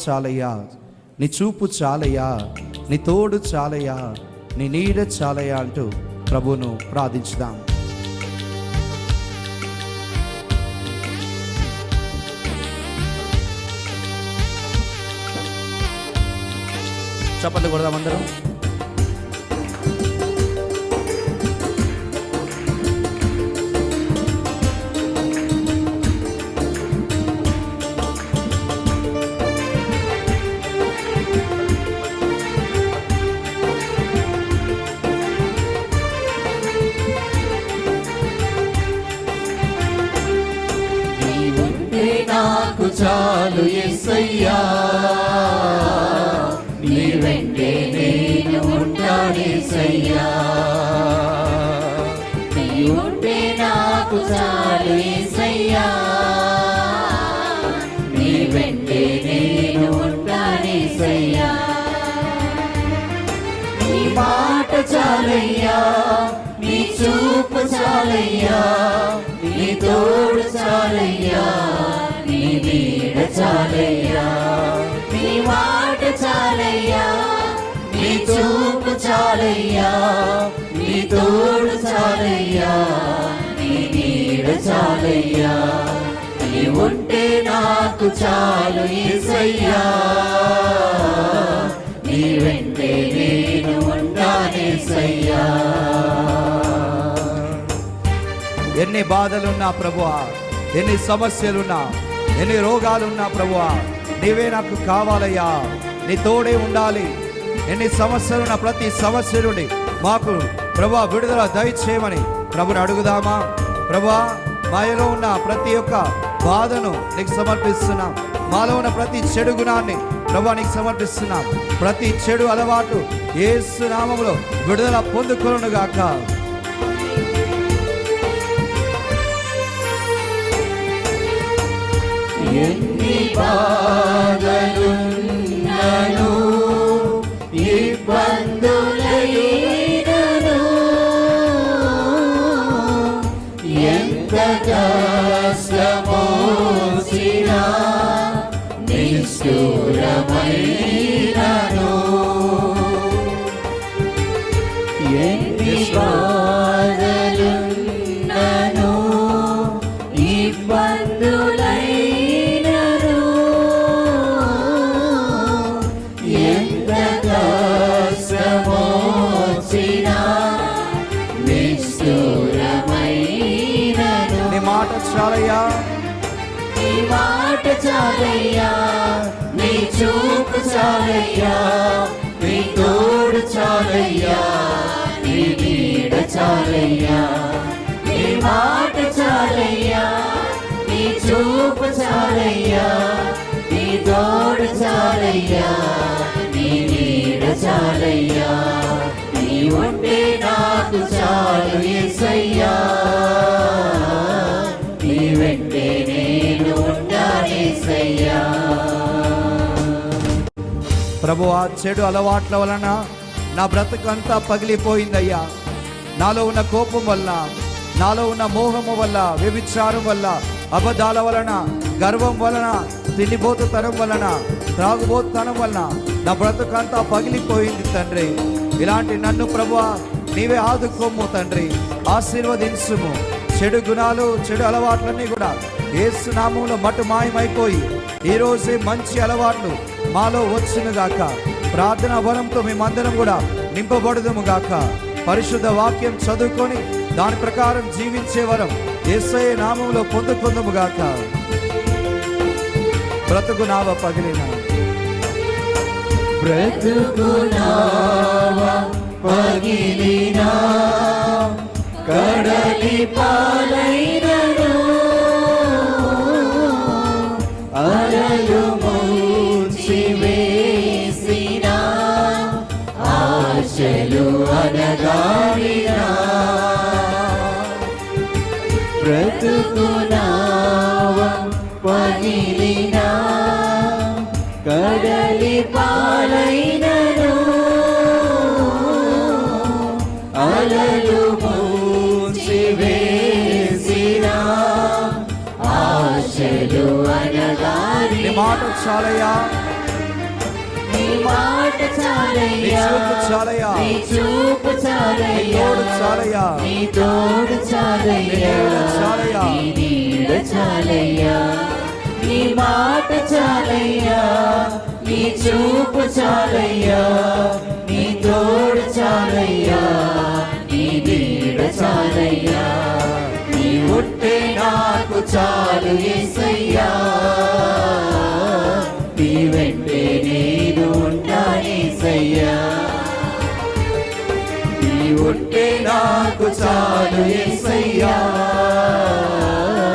చాలయ్యా, నీ చూపు చాలయ్యా, నీ తోడు చాలయ్యా, నీ నీడ చాలయ్యా అంటూ ప్రభువును ప్రార్థించుదాం. చప్పట్లు కొడదాం అందరం. నాకు చాలు యేసయ్యా, నీ వెంటే నేను ఉంటానేసయ్యా. నీ ఉంటే నాకు చాలు యేసయ్యా, నీ వెంటే నేను ఉంటానేసయ్యా. నీ మాట చాలయ్యా, నీ చూపు చాలయ్యా, నీ తోడు చాలయ్యా, నీ నీడ చాలయ్యా. నీ మాట చాలయ్యా, నీ చూపు చాలయ్యా, నీ తోడు చాలయ్యా, నీ నీడ చాలయ్యా. నీ ఉంటే నాకు చాలు యేసయ్యా, నీ వెంటే నేను ఉంటానేసయ్యా. ఎన్ని బాధలున్నా ప్రభువా, ఎన్ని సమస్యలున్నా, ఎన్ని రోగాలున్నా ప్రభువా, నీవే నాకు కావాలయ్యా, నీ తోడే ఉండాలి. ఎన్ని సమస్యలున్న ప్రతి సమస్య నుండి మాకు ప్రభువా విడుదల దయచేయమని ప్రభుని అడుగుదామా. ప్రభువా, మాలో ఉన్న ప్రతి ఒక్క బాధను నీకు సమర్పిస్తున్నాం. మాలో ఉన్న ప్రతి చెడు గుణాన్ని ప్రభువా నీకు సమర్పిస్తున్నాం. ప్రతి చెడు అలవాటు యేసు నామములో విడుదల పొందుకొనును గాక. ఎన్ని బాధలున్నను, ఇబ్బందులైనను, ఎంత కష్టమొచ్చినా నిష్ఠూరమైనను, ఎన్ని బాధలున్నను, ఇబ్బందులైనను, ఎంత కష్టమొచ్చినా నిష్ఠూరమైనను. నీ మాట చాలయ్యా, నీ మాట చాలయ్యా, నీ చూపు చాలయ్యా, నీ తోడు చాలయ్యా, నీ నీడ చాలయ్యా. నీ మాట చాలయ్యా, నీ చూపు చాలయ్యా, నీ తోడు చాలయ్యా, నీ నీడ చాలయ్యా. నీ ఉంటే నాకు చాలు యేసయ్యా, నీ వెంటే నేను ఉంటానేసయ్యా. ప్రభువా, చెడు అలవాట్ల వలన నా బ్రతుకంతా పగిలిపోయిందయ్యా. నాలో ఉన్న కోపం వల్ల, నాలో ఉన్న మోహము వల్ల, వ్యభిచారం వల్ల, అబద్ధాల వలన, గర్వం వలన, తిండిపోతుతనం వలన, త్రాగుబోతుతనం వలన నా బ్రతుకంతా పగిలిపోయింది తండ్రి. ఇలాంటి నన్ను ప్రభువా నీవే ఆదుకోము తండ్రి, ఆశీర్వదించుము. చెడు గుణాలు, చెడు అలవాట్లన్నీ కూడా యేసు నామములో మటు మాయమైపోయి ఈరోజే మంచి అలవాట్లు మాలో వచ్చును గాక. ప్రార్థన వరంతో మేమందరం కూడా నింపబడుదుము గాక. పరిశుద్ధ వాక్యం చదువుకొని దాని ప్రకారం జీవించే వరం యేసయ్య నామములో పొందుకుందుము గాక. బ్రతుకు నావ పగిలిన, బ్రతుకు నావ పగిలిన, కడలి పాలైనను, అలలు ముంచి వేసిన, ఆశలు అనగారిన, బ్రతుకు నావ పగిలిన, కడలి పాలైనను, అలలు ముంచి వేసిన, ఆశలు అనగారిన. నీ మాట చాలయ్యా, మాట నీ చాలయ్యా, చూపు చాలయ్యా, నీ చూపు నీ చాలయ్యా, తోడు చాలయ్యా, నీ తోడు చాలయ్యా, నీ నీడ చాలయ్యా, నీ నీడ చాలయ్యా, నీ మాట చాలయ్యా, నీ చూపు చాలయ్యా, నీ తోడు చాలయ్యా, నీ నీడ చాలయ్యా, నీ ఉంటే నాకు చాలు యేసయ్యా, నీ వెంటే నేను ఉంటానేసయ్యా, నీ ఉంటే నాకు చాలు యేసయ్యా,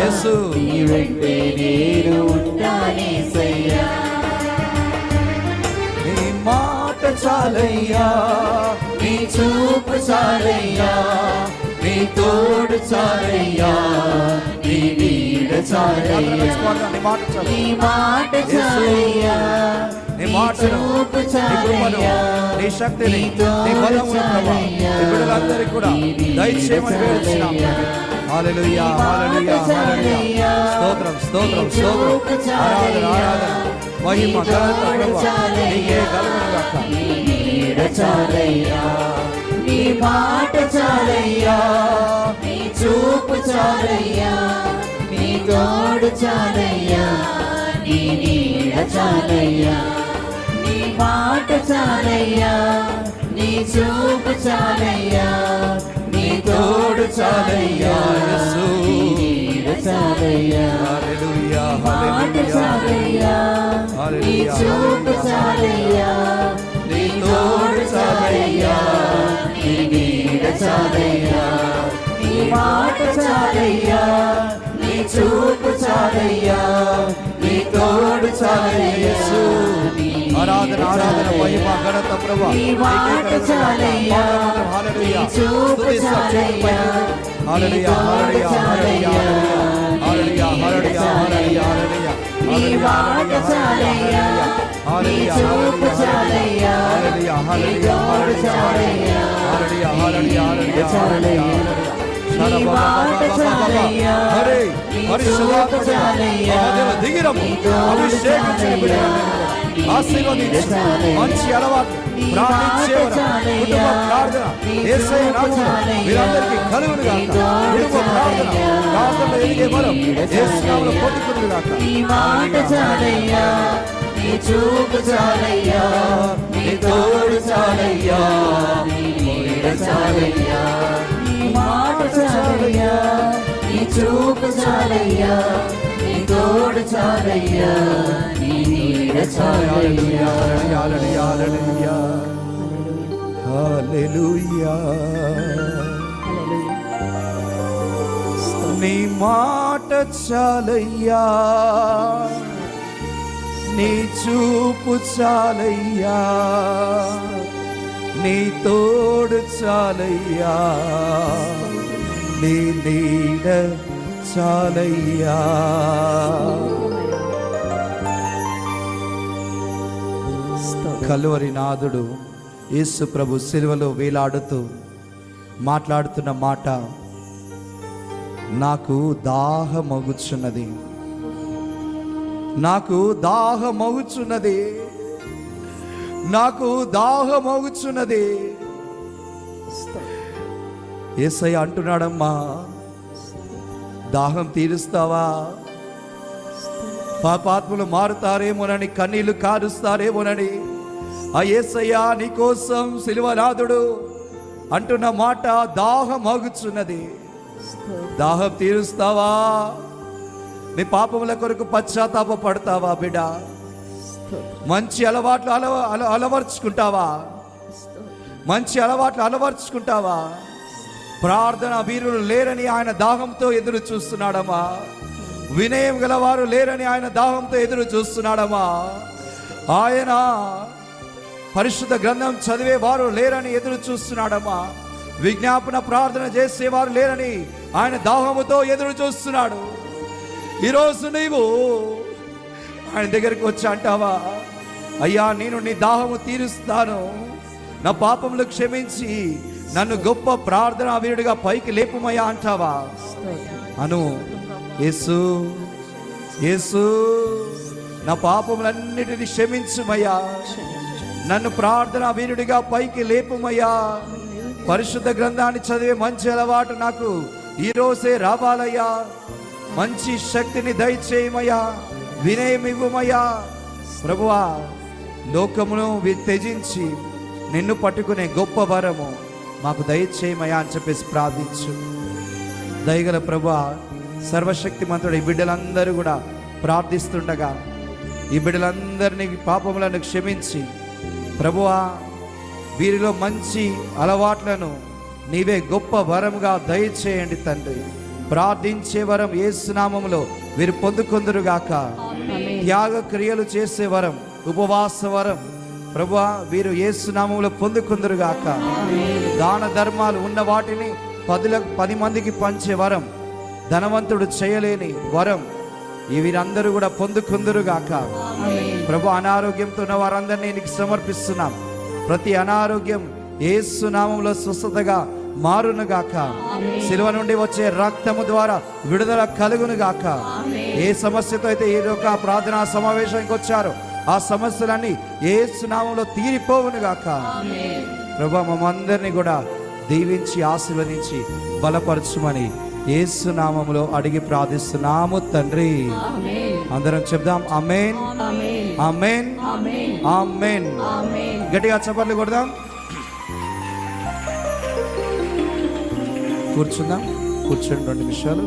యేసు నీ వెంటే నేను ఉంటానేసయ్యా, నీ మాట చాలయ్యా, నీ చూపు చాలయ్యా, నీ తోడు చాలయ్యా, నీ నీడ చాలయ్యా, నీ మాట చాలు, నీ మాట చాలయ్యా, నీ మాటను, చూపు నీ కృపను, చాలయ్యా, నీ శక్తిని, నీ నీ బలమును ప్రభా చాలయ్యా, నీ బిడ్డలందరికీ కూడా దయచేయమని వేడుచున్నాం. హల్లెలూయా, హల్లెలూయా, హల్లెలూయా. స్తోత్రం, స్తోత్రం, స్తోత్రం. ఆరాధన, ఆరాధన, మహిమ, ఘనత ప్రభా నీకే కలుగును గాక. నీ నీడ చాలయ్యా, నీ మాట చాలయ్యా, నీ చూపు చాలయ్యా, నీ తోడు చాలయ్యా, నీ నీడ చాలయ్యా, నీ మాట చాలయ్యా, నీ చూపు చాలయ్యా, నీ తోడు చాలయ్యా, యేసు. నీ నీడ చాలయ్యా, హల్లెలూయా, మాట హల్లెలూయా, చాలయ్యా, నీ హల్లెలూయా, చూపు చాలయ్యా, నీ తోడు చాలయ్యా, నీ నీడ చాలయ్యా, నీ మాట చాలయ్యా, నీ చూపు చాలయ్యా, నీ తోడు చాలయ్యా, నీ ఆరాధన, ఆరాధన, మహిమ, ఘనత ప్రభా నీ మాట చాలయ్యా, హల్లెలూయా. నీ చూపు స్తుతిస్తాం, చాలయ్యా, హల్లెలూయా, హల్లెలూయా, హల్లెలూయా, హల్లెలూయా, హల్లెలూయా, హల్లెలూయా, హల్లెలూయా, నీ మాట చాలయ్యా, నీ చూపు చాలయ్యా, హల్లెలూయా, నీ హల్లెలూయా, తోడు చాలయ్యా, హల్లెలూయా, హల్లెలూయా, హల్లెలూయా, చాలయ్యా, నీ మాట చాలయ్యా, హరే నీ పరిశుద్ధాత్మ చూపు చాలయ్యా, దేవ దిగిరము నీ తోడు అభిషేకించిన బిడ్డలను ఆశీర్వదించు. మంచి అలవాటు ప్రార్థించేవారు కుటుంబ ప్రార్థన యేసయ్య నామములో మీరందరికీ కలుగును గాక. కుటుంబ ప్రార్థన ప్రార్థనలో ఎదిగే వరం యేసు నామములో పొందుకును గాక. నీ మాట చాలయ్యా, నీ చూపు చాలయ్యా, నీ తోడు చాలయ్యా, నీ నీడ చాలయ్యా, నీ మాట చాలయ్యా, నీ చూపు చాలయ్యా, నీ తోడు చాలయ్యా, నీ నీడ చాలయ్యా, హల్లెలూయా, హల్లెలూయా, హల్లెలూయా. నీ మాట చాలయ్యా, నీ చూపు చాలయ్యా, నీ తోడు చాలయ్యా, నీ నీడ చాలయ్యా. కలువరి నాథుడు యేసు ప్రభు సిలువలో వేలాడుతూ మాట్లాడుతున్న మాట, నాకు దాహమగుచున్నది, నాకు దాహమగుచున్నది, నాకు దాహమగుచున్నది. యేసయ్య అంటున్నాడమ్మా, దాహం తీరుస్తావా? పాపాత్ములు మారుతారేమోనని, కన్నీళ్లు కారుస్తారేమోనని ఆ యేసయ్య నీకోసం సిలువనాథుడు అంటున్న మాట, దాహం ఆగుచున్నది. దాహం తీరుస్తావా? నీ పాపముల కొరకు పశ్చాత్తాప పడతావా బిడ్డ? మంచి అలవాట్లు అలవర్చుకుంటావా? మంచి అలవాట్లు అలవర్చుకుంటావా? ప్రార్థన వీరులు లేరని ఆయన దాహంతో ఎదురు చూస్తున్నాడమ్మా. వినయం గలవారు లేరని ఆయన దాహంతో ఎదురు చూస్తున్నాడమ్మా. ఆయన పరిశుద్ధ గ్రంథం చదివేవారు లేరని ఎదురు చూస్తున్నాడమ్మా. విజ్ఞాపన ప్రార్థన చేసేవారు లేరని ఆయన దాహముతో ఎదురు చూస్తున్నాడు. ఈరోజు నీవు ఆయన దగ్గరికి వచ్చి అంటావా, అయ్యా నేను నీ దాహము తీరుస్తాను, నా పాపములు క్షమించి నన్ను గొప్ప ప్రార్థనా వీరుడిగా పైకి లేపుమయ్యా అంటావా? అను, యేసు యేసు నా పాపములన్నిటిని క్షమించుమయ్యా, నన్ను ప్రార్థన వీరుడిగా పైకి లేపుమయ్యా. పరిశుద్ధ గ్రంథాన్ని చదివే మంచి అలవాటు నాకు ఈ రోజే రావాలయ్యా. మంచి శక్తిని దయచేయమయ్యా, వినయం ఇవ్వమయ్యా. ప్రభువా, లోకమును త్యజించి నిన్ను పట్టుకునే గొప్ప వరము మాకు దయచేయమయ్యా అని చెప్పేసి ప్రార్థించు. దయగల ప్రభువా, సర్వశక్తిమంతుడు ఈ బిడ్డలందరూ కూడా ప్రార్థిస్తుండగా ఈ బిడ్డలందరినీ పాపములను క్షమించి ప్రభువా, వీరిలో మంచి అలవాట్లను నీవే గొప్ప వరముగా దయచేయండి తండ్రి. ప్రార్థించే వరం యేసు నామములో వీరు పొందుకొందురుగాక. త్యాగ క్రియలు చేసే వరం, ఉపవాస వరం ప్రభువా వీరు యేసు నామములో పొందుకొందురుగాక. దాన ధర్మాలు ఉన్న వాటిని 10 మందికి పంచే వరం, ధనవంతుడు చేయలేని వరం వీరందరూ కూడా పొందుకొందురుగాక. ప్రభు, అనారోగ్యంతో ఉన్న వారందరినీ నీకు సమర్పిస్తున్నాం. ప్రతి అనారోగ్యం యేసు నామములో స్వస్థతగా మారునుగాక. శిలువ నుండి వచ్చే రక్తము ద్వారా విడుదల కలుగునుగాక. ఏ సమస్యతో అయితే ఈ యొక్క ప్రార్థనా సమావేశానికి వచ్చారో ఆ సమస్యలన్నీ యేసు నామములో తీరిపోవునుగాక. ప్రభు, మమ్మందరినీ కూడా దీవించి ఆశీర్వదించి బలపరచుమని యేసు నామములో అడిగి ప్రార్థిస్తున్నాము తండ్రి. అందరం చెప్దాం ఆమేన్, ఆమేన్, ఆమేన్. గట్టిగా చప్పట్లు కొడదాం. కూర్చుందాం, కూర్చోండి 2 నిమిషాలు.